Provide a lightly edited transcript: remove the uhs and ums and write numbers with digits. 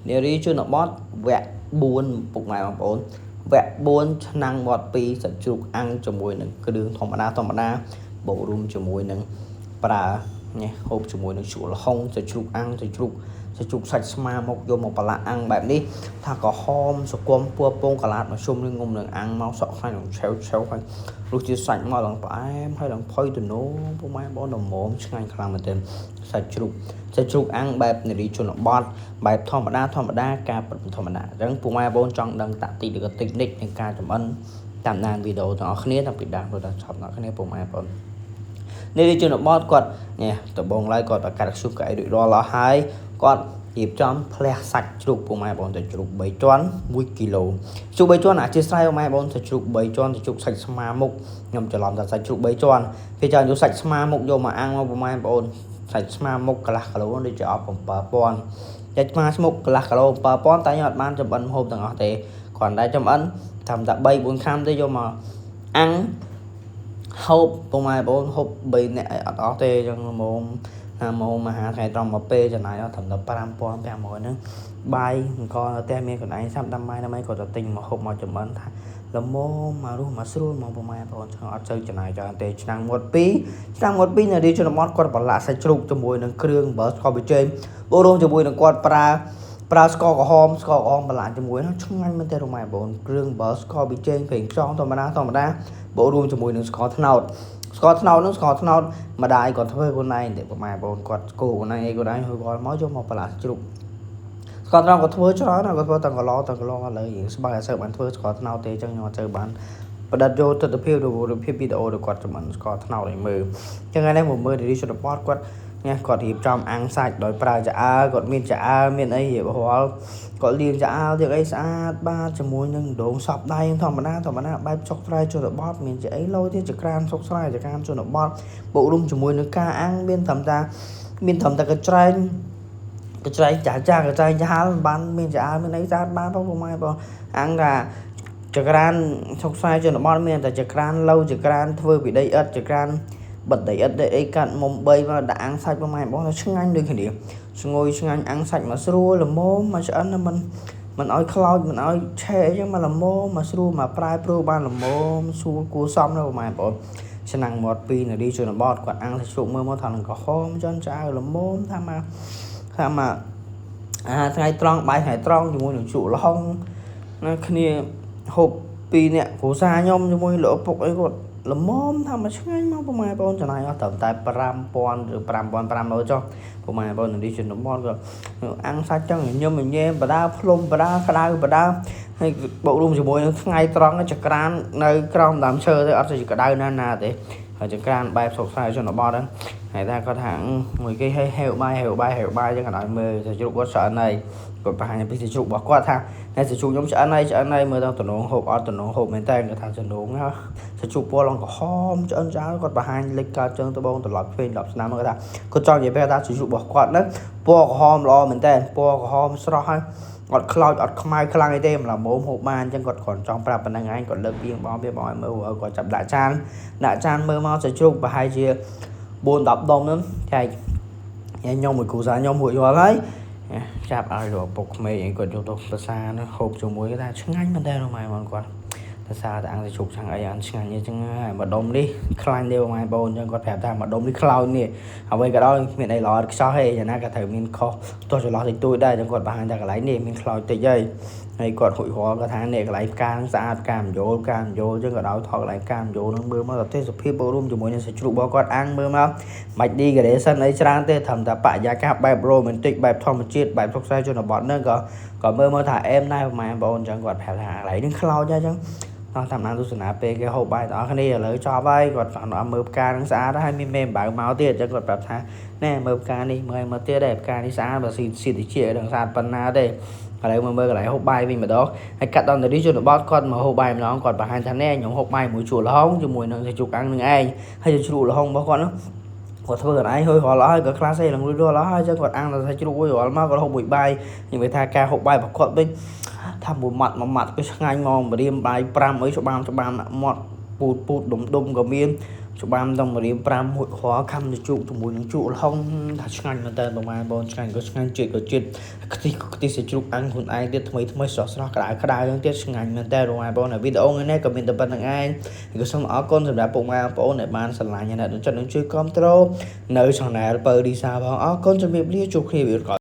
នារីជនបទវគ្គ4ពុកម៉ែបងប្អូនវគ្គ4ឆ្នាំងមាត់2សាច់ជ្រូកអាំងជាមួយនឹងគ្រឿងធម្មតាបូករួមជាមួយនឹងប្រើញ៉េហូបជាមួយនឹងជ្រក់ល្ហុងសាច់ជ្រូកអាំងសាច់ជ្រូកសាច់ស្មាមុខយកមកប្រឡាក់អាំងបែបនេះថាក្រហមសគមពណ៌ពងកាឡាតមកជុំនឹងងុំនឹងអាំងមកសក់ខ្លាញ់នឹងឆេវហើយរសជាតិសាច់មកឡើងផ្អែមហើយឡើងផុយទៅនោពុកម៉ែបងល្មមឆ្ងាញ់ខ្លាំងមែនទែនសាច់ជ្រូកអាំងបែបនារីជនបទបែបធម្មតាការប្រធម្មតាអញ្ចឹងពុកម៉ែបងចង់ដឹងតាក់ទីឬក៏តិចនិចក្នុងការចម្អិនតាមដានវីដេអូទាំងអស់គ្នាតាំងពីដើមដល់ចប់អ្នកគ្នាពុកម៉ែបងនារីជនបទគាត់ញ៉េដំបងឡើយគាត់ប្រកាសស៊ុបកៅអីរួចរាល់ហើយគាត់រៀបចំផ្លះសាច់ជ្រូកពុកម៉ែបងសាច់ជ្រូក3ជាន់1គីឡូជ្រូក3ជាន់អធិស្ឋានពុកម៉ែបងសាច់ជ្រូក3ជាន់សាច់ជ្រូកសាច់ស្មាមុខខ្ញុំច្រឡំថាសាច់ជ្រូក3ជាន់ពេលចាំយកសាច់ស្មាមុខយកមកអាំងមកពុកម៉ែបងសាច់ស្មាមុខកន្លះគីឡូដូចជាអស់7000សាច់ស្មាមុខកន្លះគីឡូ7000តែខ្ញុំអត់បានចម្អិនហូបទាំងអស់ទេគ្រាន់តែចម្អិនតាមតែ3-4ខាំទេយកមកអាំងហូបពុកម៉ែបងហូប3នាក់អត់អស់ទេអញ្ចឹងមកមហាថ្ងៃត្រង់មកពេលចំណាយអស់ត្រឹមតែ5500ហ្នឹងបាយអង្គនៅផ្ទះមានកន្លែងសាប់ដាំបាយដើម្បីគាត់ទៅទិញមកហូបមកចម្អិនថាល្មមមករស់មកស្រួលមកពុកម៉ែបងចឹងអត់សូវចំណាយច្រើនទេឆ្នាំងមាត់2នារីជនបទគាត់ប្រឡាក់សាច់ជ្រូកជាមួយនឹងគ្រឿងបើស្កប៊ីចេងបូករួមជាមួយនឹងគាត់ប្រើស្ករក្រហមប្រឡាក់ជាមួយនោះឆ្ងាញ់មែនទេពុកម៉ែបងគ្រឿងបើស្កប៊ីចេងប្រេងខ្យងធម្មតាបូករួមជាមួយនឹងស្ករត្នោតម្ដាយគាត់ធ្វើខ្លួនឯងទេពុកម៉ែបងគាត់គោខ្លួនឯងហើយគាត់មកយកមកប្រឡាក់ជ្រូកស្ករត្នោតគាត់ធ្វើច្រើនគាត់ធ្វើទាំងកន្លឥឡូវយើងស្បើអត់សូវបានធ្វើស្ករត្នោតទេអញ្ចឹងខ្ញុំអត់សូវបានបដិយកទស្សនភាពវីដេអូរបស់គាត់ចម្អិនស្ករត្នោតឲ្យមើលអញ្ចឹងថ្ងៃនេះមកមើលនារីជនបទគាត់គាត់រៀបចំអាំងសាច់ដោយប្រើចាអើគាត់មានចាអើមានអីរៀបរាល់គាត់លាងចាអើទៀតអីស្អាតបាទជាមួយនឹងដងសពដៃធម្មតាបែបចុកត្រៃជនបទមានជាអីលោទៀតចក្រានសុកស្រែចក្រានជនបទបូករួមជាមួយនឹងការអាំងមានត្រឹមតែកញ្ច្រែងចាកញ្ច្រែងចាលបានមានចាអើមានអីស្អាតបានពុកម៉ែបងអាំងថាចក្រានសុកស្រែជនបទមានតែចក្រានលោចក្រានធ្វើពីដីឥដ្ឋចក្រានបិទដីឥដ្ឋអីកាត់មុំ3មកដាក់អាំងសាច់ពុកម៉ែបងឆ្ងាញ់ដូចគ្នាស្ងួយឆ្ងាញ់អាំងសាច់មកស្រួលល្មមមកឆ្អិនមិនឲ្យខ្លោចមិនឲ្យឆេអញ្ចឹងមកល្មមមកស្រួលមកប្រែប្រួលបានល្មមស្រួលគួរសមណាពុកម៉ែបងឆ្នាំងមាត់2នារីជនបទគាត់អាំងសាច់ជ្រូកមើលមកថានឹងក្រហមចន់ចាអើល្មមថាមកថ្ងៃត្រង់បាយថ្ងៃត្រង់ជាមួយនឹងជ្រូកល្ហុងនៅគ្នាហូប2នាក់គ្រួសារខ្ញុំជាមួយលោកឪពុកអីគាត់ល្មមថាមកឆ្ងាញ់មកពុកម៉ែបងចំណាយអស់ត្រឹមតែ5000ឬ5500ចុះពុកម៉ែបងនារីជនបទក៏អាំងសាច់ចឹងញញែបដាផ្លុំបដាក្តៅបដាហើយបូករួមជាមួយនឹងថ្ងៃត្រង់ចក្រាននៅក្រោមដើមឈើទៅអត់ទៅក្តៅណាទេហើយចក្រានបែបសុកស្រែជនបទហ្នឹងហើយថាគាត់ថាមួយគេហេវបាយចឹងគាត់ឲ្យមើលសាច់ជ្រូកគាត់ឆ្អិនហើយគាត់បង្ហាញពីសាច់ជ្រូករបស់គាត់ថាតែសាច់ជ្រូកខ្ញុំឆ្អិនហើយមើលទៅតំណងហូបអត់តំណងហូបមែនតើគាត់ថាតំណងណាសាច់ជ្រូកពណ៌ឡើងក្រហមឆ្អិនចាគាត់បង្ហាញលេចកើតចឹងទៅបងត្រឡប់ឃើញ10ឆ្នាំគាត់ថាគាត់ចង់និយាយថាសាច់ជ្រូករបស់គាត់ហ្នឹងពណ៌ក្រហមល្អមែនតើពណ៌ក្រហមស្រស់ហើយអត់ខ្លោចអត់ខ្មៅខ្លាំងអីទេម្ល៉េះម៉ោមហូបបានអញ្ចឹងគាត់គ្រាន់ចង់ប្រាប់ប៉ុណ្្នឹងឯងគាត់លើកពីបងឲ្យមើលគាត់ចាប់ដាក់ចានមើលមកសាច់ជ្រូកប្រហែលជា4-10ដុំហ្នឹងចែកខ្ញុំមួយគ្រូសាខ្ញុំរួចរាល់ហើយចាប់ឲ្យលោកពុកក្មេងអីគាត់យកទៅភាសានោះហូបជាមួយគេថាឆ្ងាញ់មែនតើម៉ែបងគាត់ភាសាតែអង្គសាច់ជ្រូកឆ្ងាញ់អីអានឆ្ងាញ់អញ្ចឹងហើយម្ដុំនេះខ្លាញ់ទេម៉ែបងអញ្ចឹងគាត់ប្រាប់ថាម្ដុំនេះខ្លោចនេះអ្វីក៏ដោយមានអីល្អខ្សោះទេយ៉ាងណាក៏ត្រូវមានខុសទោះចន្លោះតិចតួចដែរអញ្ចឹងគាត់បង្ហាញថាកន្លែងនេះមានខ្លោចតិចហើយគាត់រួចរាល់គាត់ថានេះកន្លែងផ្កាស្អាតផ្កាមយល់អញ្ចឹងក៏ដោយថតកន្លែងផ្កាមយល់នឹងមើលមកទេសភាពបូករួមជាមួយនឹងសាច់ជ្រូករបស់គាត់អាំងមើលមកមិន decoration អីច្រើនទេត្រឹមតែបរិយាកាសបែប romantic បែបធម្មជាតិបែបសុខសាន្តជនបទហ្នឹងក៏មើលមកថាអែមដែរម៉ែបងអញ្ចឹងគាត់ប្រាប់ថាកន្លែងនេះខ្លោចដែរអញ្ចឹងតាមដានទស្សនាពេលគេហូបបាយទាំងអស់គ្នាឥឡូវចប់ហើយគាត់អត់មើលផ្កានឹងស្អាតហើយមានមេបើមកទៀតអញ្ចឹងគាត់ប្រាប់ថាណែមើលផ្កានេះមើលទៀតដែរផ្កានេះស្អាតបើស៊ីតិចនឹងស្អាតប៉ុណ្ណាទេឥឡូវមើលកន្លែងហូបបាយវិញម្ដងហើយកាត់ដល់នារីជនបទគាត់មកហូបបាយម្ដងគាត់បង្ហាញថាណែខ្ញុំហូបបាយមួយជ្រូកល្ហុងជាមួយនឹងសាច់ជ្រូកអាំងនឹងឯងហើយជ្រូកល្ហុងរបស់គាត់នោះគាត់ធ្វើកន្លែងហុយរាល់ហើយគាត់ខ្លះស្អីឡើងរួចរាល់ហើយអញ្ចឹងគាត់អាំងតែសាច់ជ្រូករួចរាល់មកគាត់ហូបមួយបាយនិយាយថាការហូបបាយរបស់គាត់វិញថាមួយម៉ាត់គឺឆ្ងាញ់មកម្រាមបាយ5អីច្បាមមាត់ពូតដុំក៏មាន ច្បាមតំរៀប5មួយខខំទៅជក់ជាមួយនឹងជក់លហុងថាឆ្ងាញ់មែនតើបងប្អូនបងឆ្ងាញ់ក៏ឆ្ងាញ់ជាតិក៏ជាតិខ្ទិះសាច់ជ្រូកអាំងខ្លួនឯងទៀតថ្មីស្រស់ក្តៅហ្នឹងទៀតឆ្ងាញ់មែនតើបងប្អូនវីដេអូថ្ងៃនេះក៏មានតែប៉ុណ្្នឹងឯងក៏សូមអរគុណសម្រាប់ពុកម៉ែបងប្អូនដែលបានស្រឡាញ់អ្នកចិត្តនឹងជួយគ្រប់គ្រងនៅ channel ពៅឌីសាផងអរគុណជំរាបលាជួបគ្នាវីដេអូ